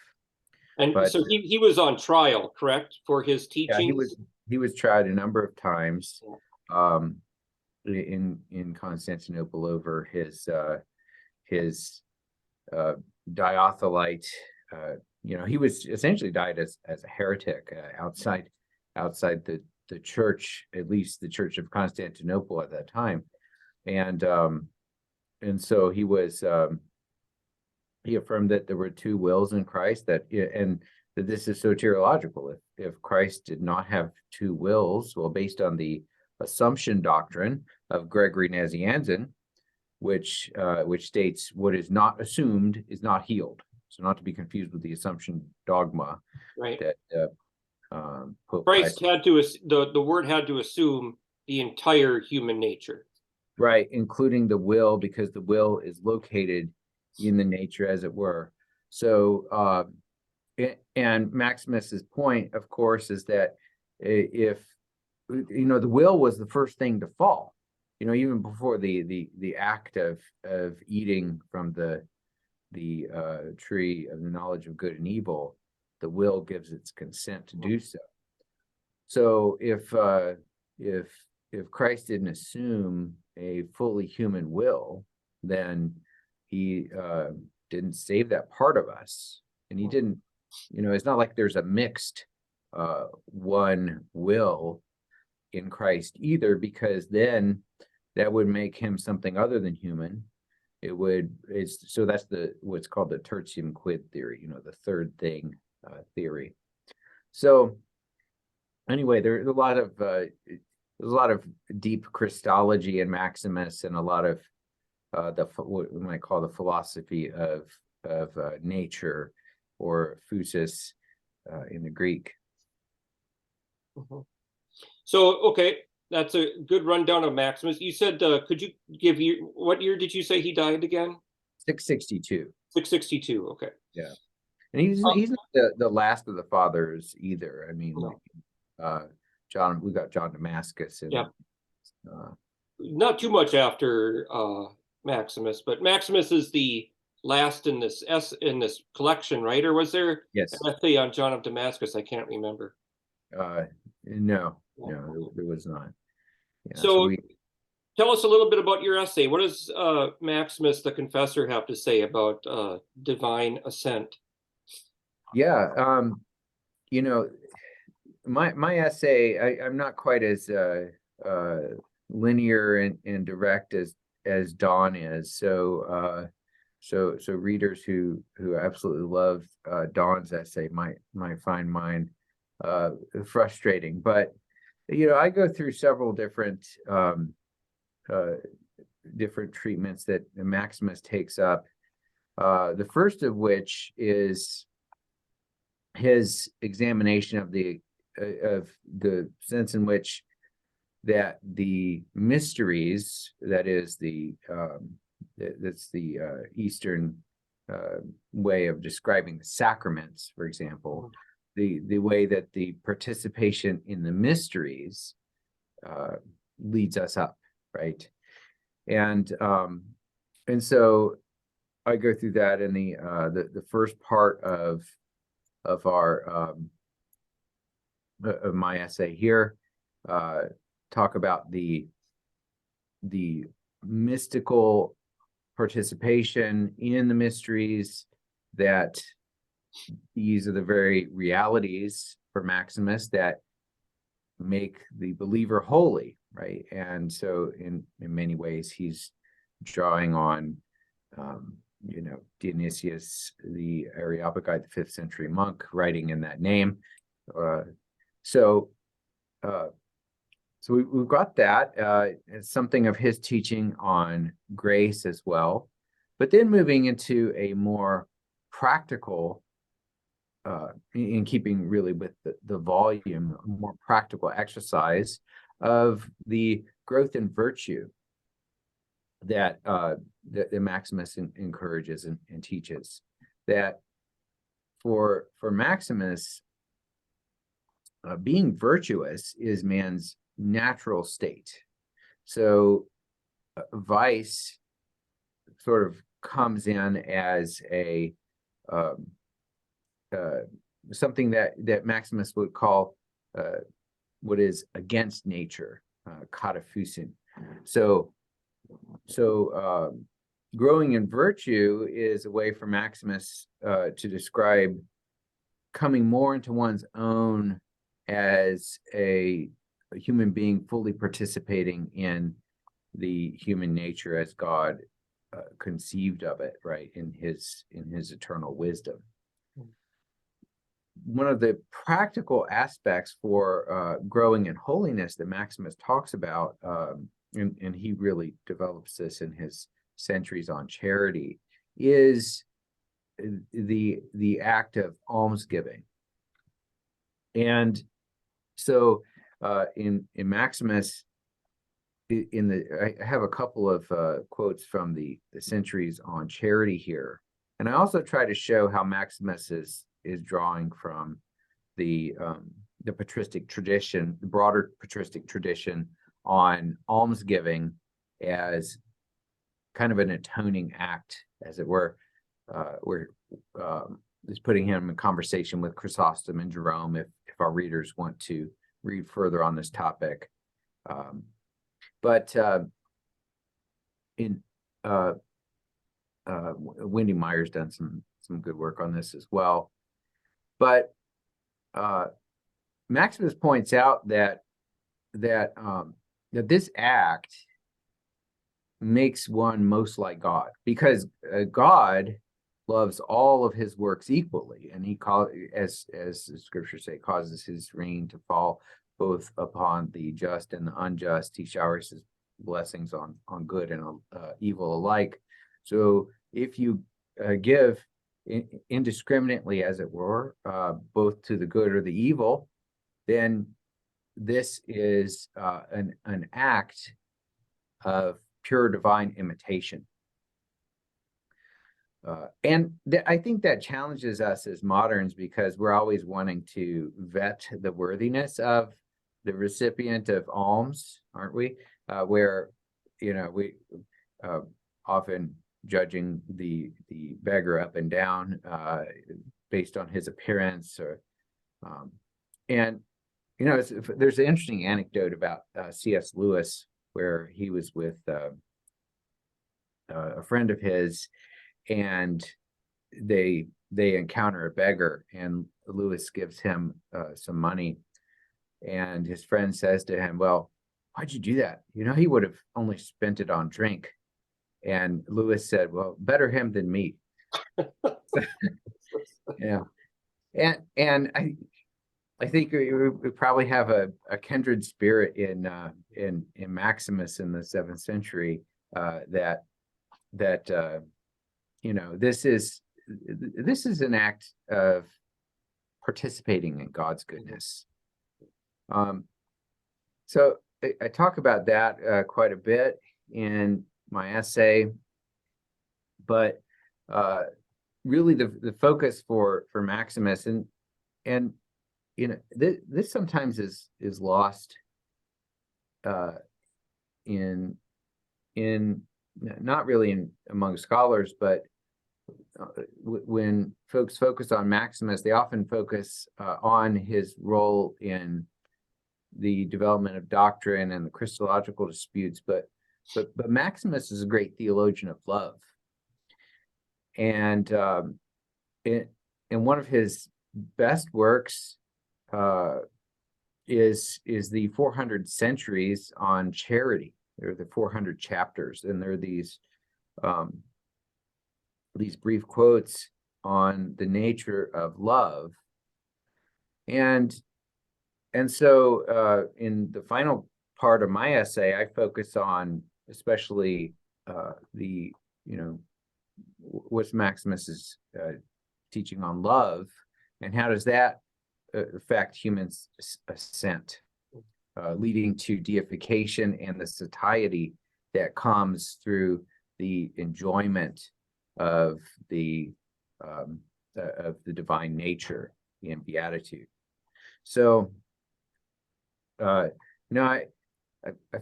So he was on trial, correct, for his teaching? Yeah, he was tried a number of times in Constantinople over his diothelite. He was essentially died as a heretic outside the church, at least the Church of Constantinople at that time, and so he affirmed that there were two wills in Christ, and that this is soteriological. If Christ did not have two wills, well, based on the Assumption doctrine of Gregory Nazianzen, which states what is not assumed is not healed. So not to be confused with the Assumption dogma. Right. That Pope Christ had to, the word had to assume the entire human nature. Right, including the will, because the will is located in the nature, as it were. So, and Maximus's point, of course, is that if the will was the first thing to fall, even before the act of eating from the tree of the knowledge of good and evil, the will gives its consent to do so. So if Christ didn't assume a fully human will, then he didn't save that part of us, and he didn't. It's not like there's a mixed one will in Christ either, because then that would make him something other than human. So that's what's called the tertium quid theory, the third thing theory. So anyway, there's a lot of deep Christology in Maximus, and a lot of what we might call the philosophy of nature, or physis in the Greek. So, okay, that's a good rundown of Maximus. You said, could you give what year did you say he died again? 662. 662. Okay. Yeah, and he's not the last of the fathers either. No. John, we got John Damascus, and not too much after Maximus, but Maximus is the last in this collection, right? Or was there an essay on John of Damascus? I can't remember. No, there was not. Yeah, so tell us a little bit about your essay. What does Maximus the Confessor have to say about divine ascent? Yeah, my essay, I'm not quite as linear and direct as Don is. So So readers who absolutely love Dawn's essay might find mine frustrating. But I go through several different treatments that Maximus takes up. The first of which is his examination of the sense in which that the mysteries, that is that's the Eastern way of describing the sacraments, for example, the way that the participation in the mysteries leads us up, right? And so I go through that in the first part of our of my essay here. Talk about the mystical participation in the mysteries, that these are the very realities for Maximus that make the believer holy, right? And so in many ways he's drawing on Dionysius the Areopagite, the 5th century monk, writing in that name. So we've got that. It's something of his teaching on grace as well. But then moving into a more practical, in keeping really with the volume, a more practical exercise of the growth in virtue that Maximus encourages and teaches. That for Maximus, being virtuous is man's natural state. So vice sort of comes in as a something that Maximus would call what is against nature, katafusin. So growing in virtue is a way for Maximus to describe coming more into one's own as a human being, fully participating in the human nature as God conceived of it, right, in his eternal wisdom. One of the practical aspects for growing in holiness that Maximus talks about, and he really develops this in his Centuries on Charity, is the act of almsgiving. And so in Maximus, I have a couple of quotes from the Centuries on Charity here, and I also try to show how Maximus is drawing from the patristic tradition, the broader patristic tradition on almsgiving as kind of an atoning act, as it were. Where is putting him in conversation with Chrysostom and Jerome, if our readers want to read further on this topic. But Wendy Meyer's done some good work on this as well. But Maximus points out that this act makes one most like God, because God loves all of his works equally, and he as the scriptures say, causes his rain to fall both upon the just and the unjust. He showers his blessings on good and evil alike. So if you give indiscriminately, as it were, both to the good or the evil, then this is an act of pure divine imitation. And I think that challenges us as moderns, because we're always wanting to vet the worthiness of the recipient of alms, aren't we? Where, we often judging the beggar up and down based on his appearance, or there's an interesting anecdote about C.S. Lewis, where he was with a friend of his, and they encounter a beggar, and Lewis gives him some money, and his friend says to him, "Well, why'd you do that? He would have only spent it on drink." And Lewis said, well, better him than me. Yeah. And I think we probably have a kindred spirit in Maximus in the 7th century, that this is an act of participating in God's goodness. So I talk about that quite a bit in my essay, but really the focus for Maximus, and this sometimes is lost in not really among scholars, but when folks focus on Maximus, they often focus on his role in the development of doctrine and the Christological disputes, but Maximus is a great theologian of love, and in one of his best works is the 400 Centuries on Charity. There are the 400 chapters, and there are these brief quotes on the nature of love, and so in the final part of my essay, I focus on especially what's Maximus's teaching on love, and how does that affect humans' ascent, leading to deification and the satiety that comes through the enjoyment of the divine nature in beatitude. So, I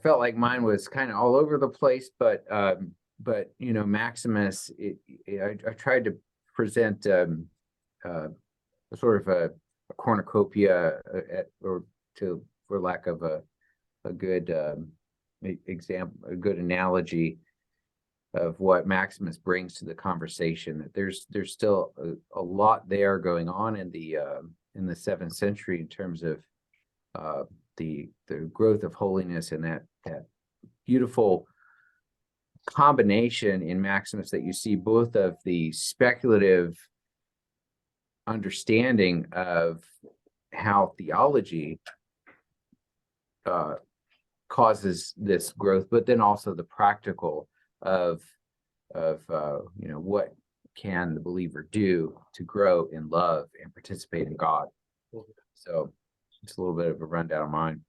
felt like mine was kind of all over the place, but Maximus, I tried to present sort of a cornucopia, for lack of a good example, a good analogy of what Maximus brings to the conversation. That there's still a lot there going on in the 7th century in terms of the growth of holiness, and that beautiful combination in Maximus that you see both of the speculative understanding of how theology causes this growth, but then also the practical of what can the believer do to grow in love and participate in God. So it's a little bit of a rundown of mine.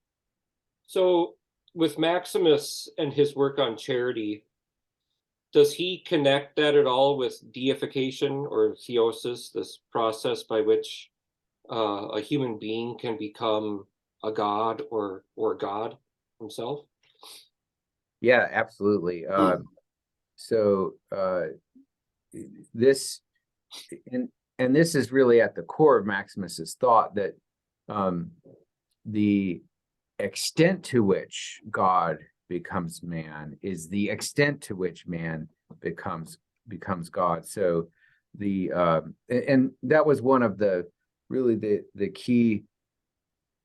So with Maximus and his work on charity, does he connect that at all with deification or theosis, this process by which a human being can become a god or God himself? Yeah, absolutely. So this is really at the core of Maximus's thought, that the extent to which God becomes man is the extent to which man becomes God. So and that was one of the key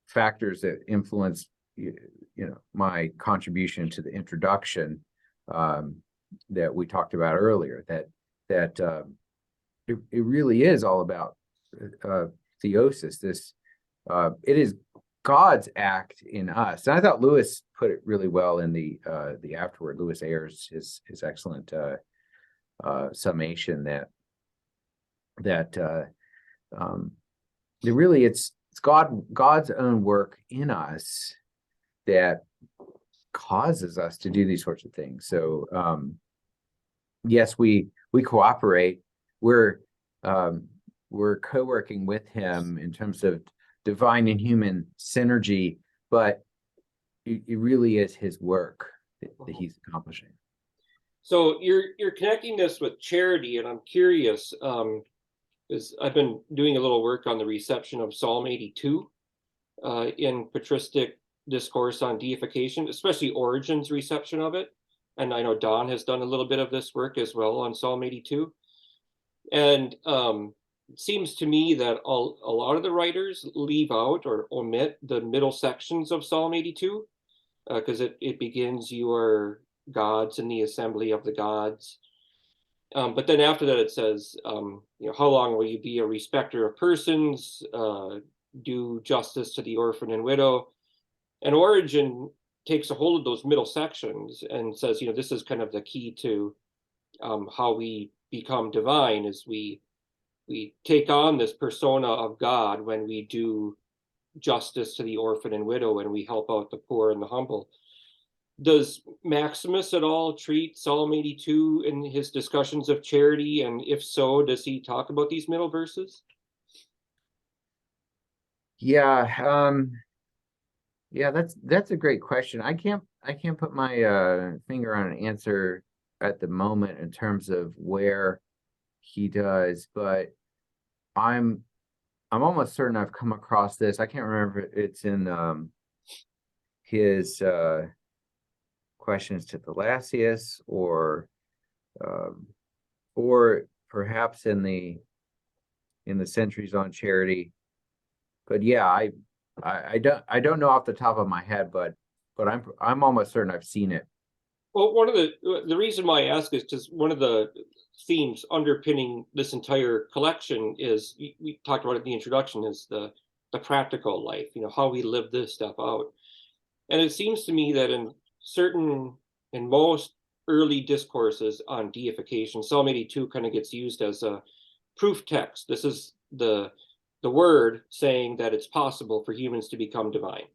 factors that influenced my contribution to the introduction that we talked about earlier, that it really is all about theosis. This it is God's act in us. And I thought Lewis put it really well in the afterword. Lewis Ayres, his excellent summation that really it's God's own work in us that causes us to do these sorts of things. So yes, we cooperate. We're co-working with him in terms of divine and human synergy, but it really is his work that he's accomplishing. So you're connecting this with charity, and I'm curious, because I've been doing a little work on the reception of Psalm 82 in patristic discourse on deification, especially Origen's reception of it. And I know Don has done a little bit of this work as well on Psalm 82. And it seems to me that a lot of the writers leave out or omit the middle sections of Psalm 82, because it begins, you are gods and the assembly of the gods. But then after that, it says, how long will you be a respecter of persons, do justice to the orphan and widow? And Origen takes a hold of those middle sections and says, this is kind of the key to how we become divine, is we take on this persona of God when we do justice to the orphan and widow and we help out the poor and the humble. Does Maximus at all treat Psalm 82 in his discussions of charity? And if so, does he talk about these middle verses? Yeah, that's a great question. I can't put my finger on an answer at the moment in terms of where he does, but I'm almost certain I've come across this. I can't remember if it's in his questions to Thalassius or perhaps in the Centuries on Charity. But yeah, I don't know off the top of my head, but I'm almost certain I've seen it. Well, one of the reason why I ask is because one of the themes underpinning this entire collection is, we talked about it in the introduction, is the practical life, how we live this stuff out. And it seems to me that in most early discourses on deification, Psalm 82 kind of gets used as a proof text. This is the word saying that it's possible for humans to become divine.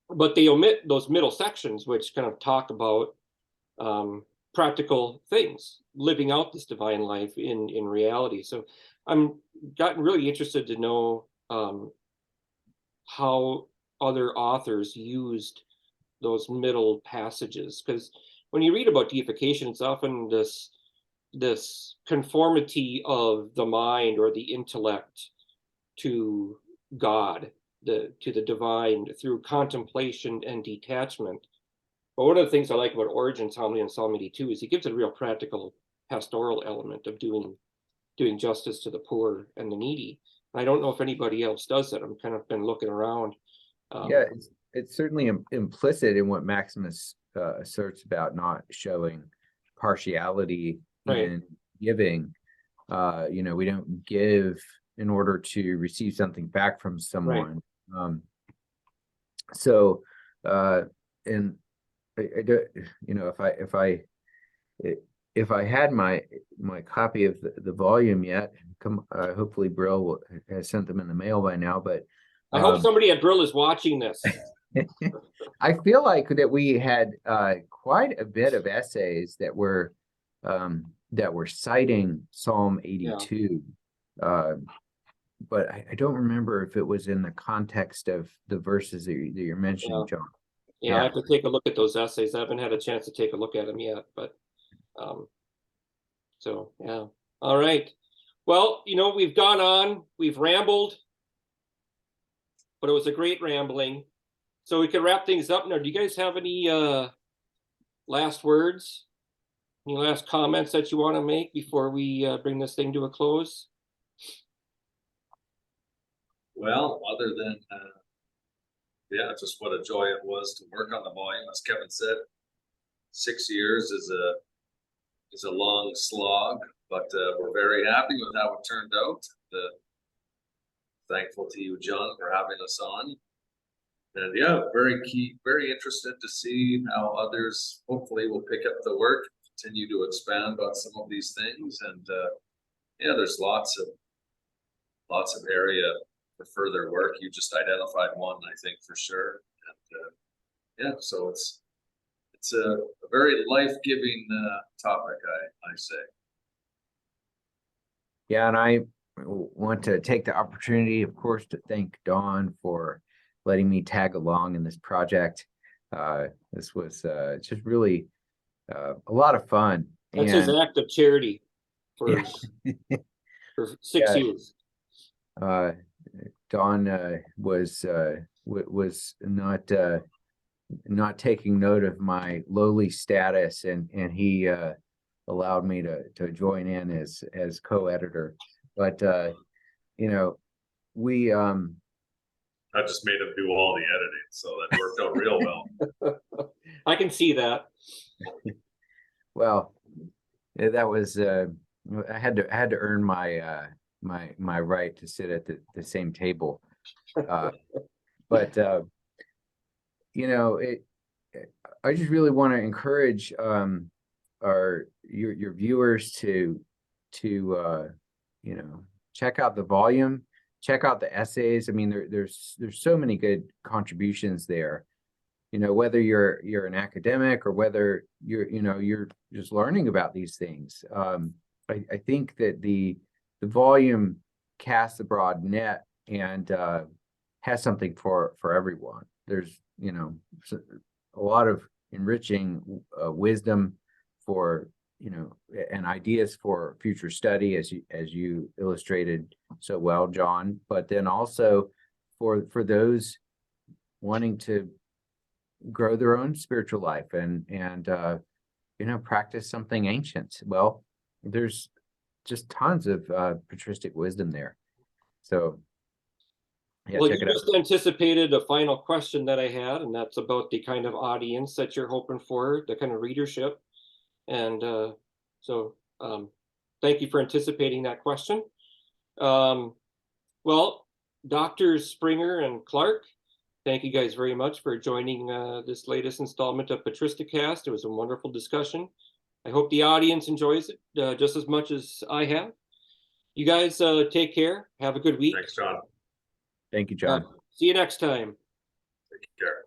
But they omit those middle sections, which kind of talk about practical things, living out this divine life in reality. So I'm gotten really interested to know how other authors used those middle passages, because when you read about deification, it's often this conformity of the mind or the intellect to God, to the divine, through contemplation and detachment. But one of the things I like about Origen's homily in Psalm 82 is he gives it a real practical pastoral element of doing justice to the poor and the needy. I don't know if anybody else does that. I'm kind of been looking around. Yeah, it's certainly implicit in what Maximus asserts about not showing partiality in giving. We don't give in order to receive something back from someone. Right. And I don't, if I had my copy of the volume yet, hopefully Brill has sent them in the mail by now, but I hope somebody at Brill is watching this. I feel like that we had quite a bit of essays that were citing Psalm 82. Yeah. But I don't remember if it was in the context of the verses that you're mentioning, John. Yeah, I have to take a look at those essays. I haven't had a chance to take a look at them yet, but so yeah. All right. Well, we've gone on, we've rambled, but it was a great rambling. So we can wrap things up now. Do you guys have any last words? Any last comments that you want to make before we bring this thing to a close? Well, other than just what a joy it was to work on the volume. As Kevin said, 6 years is a long slog, but we're very happy with how it turned out. Thankful to you, John, for having us on. And yeah, very interested to see how others hopefully will pick up the work, continue to expand on some of these things. And there's lots of area for further work. You just identified one, I think, for sure. And so it's a very life-giving topic, I say. Yeah, and I want to take the opportunity, of course, to thank Dawn for letting me tag along in this project. This was just really a lot of fun. That's his act of charity for 6 years. Dawn was not taking note of my lowly status, and he allowed me to join in as co-editor. But we I just made him do all the editing, so that worked out real well. I can see that. Well, yeah, that was I had to earn my my right to sit at the same table. But you know, I just really want to encourage your viewers to you know, check out the volume, check out the essays. I mean, there's so many good contributions there. You know, whether you're an academic or whether you're just learning about these things. I think that the volume casts a broad net and has something for everyone. There's a lot of enriching wisdom for and ideas for future study, as you illustrated so well, John. But then also for those wanting to grow their own spiritual life and practice something ancient. Well, there's just tons of patristic wisdom there. So yeah, Well, check you it out. just anticipated a final question that I had, and that's about the kind of audience that you're hoping for, the kind of readership. And so thank you for anticipating that question. Well, Doctors Springer and Clarke, thank you guys very much for joining this latest installment of Patristic Cast. It was a wonderful discussion. I hope the audience enjoys it just as much as I have. You guys take care. Have a good week. Thanks, John. Thank you, John. See you next time. Take care.